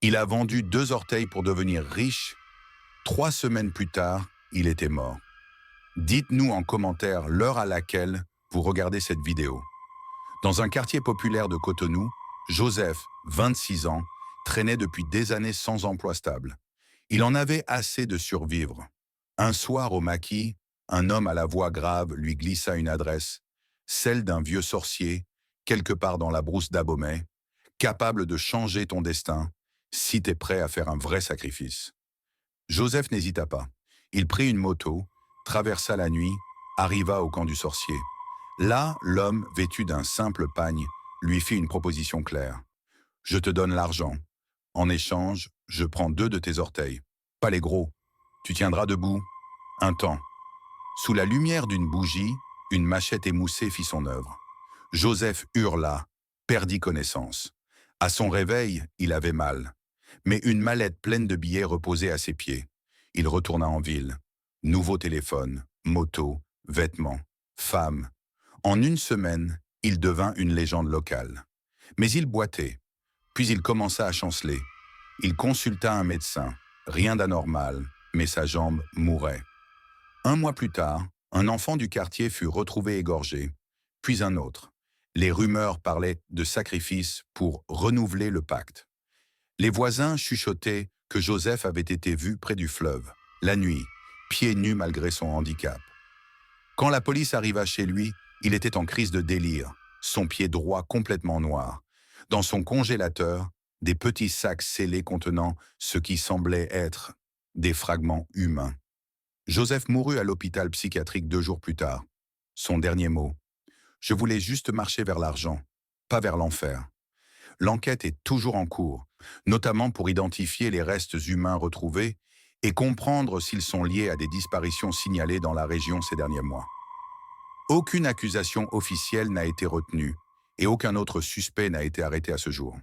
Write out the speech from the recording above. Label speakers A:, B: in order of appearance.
A: Il a vendu 2 orteils pour devenir riche. 3 semaines plus tard, il était mort. Dites-nous en commentaire l'heure à laquelle vous regardez cette vidéo. Dans un quartier populaire de Cotonou, Joseph, 26 ans, traînait depuis des années sans emploi stable. Il en avait assez de survivre. Un soir au maquis, un homme à la voix grave lui glissa une adresse, celle d'un vieux sorcier, quelque part dans la brousse d'Abomey, capable de changer ton destin si t'es prêt à faire un vrai sacrifice. Joseph n'hésita pas. Il prit une moto, traversa la nuit, arriva au camp du sorcier. Là, l'homme, vêtu d'un simple pagne, lui fit une proposition claire. Je te donne l'argent. En échange, je prends 2 de tes orteils. Pas les gros. Tu tiendras debout. Un temps. Sous la lumière d'une bougie, une machette émoussée fit son œuvre. Joseph hurla, perdit connaissance. À son réveil, il avait mal. Mais une mallette pleine de billets reposait à ses pieds. Il retourna en ville. Nouveau téléphone, moto, vêtements, femme. En une semaine, il devint une légende locale. Mais il boitait. Puis il commença à chanceler. Il consulta un médecin. Rien d'anormal, mais sa jambe mourait. Un mois plus tard, un enfant du quartier fut retrouvé égorgé, puis un autre. Les rumeurs parlaient de sacrifices pour renouveler le pacte. Les voisins chuchotaient que Joseph avait été vu près du fleuve, la nuit, pieds nus malgré son handicap. Quand la police arriva chez lui, il était en crise de délire, son pied droit complètement noir. Dans son congélateur, des petits sacs scellés contenant ce qui semblait être des fragments humains. Joseph mourut à l'hôpital psychiatrique 2 jours plus tard. Son dernier mot: je voulais juste marcher vers l'argent, pas vers l'enfer. L'enquête est toujours en cours, notamment pour identifier les restes humains retrouvés et comprendre s'ils sont liés à des disparitions signalées dans la région ces derniers mois. Aucune accusation officielle n'a été retenue et aucun autre suspect n'a été arrêté à ce jour.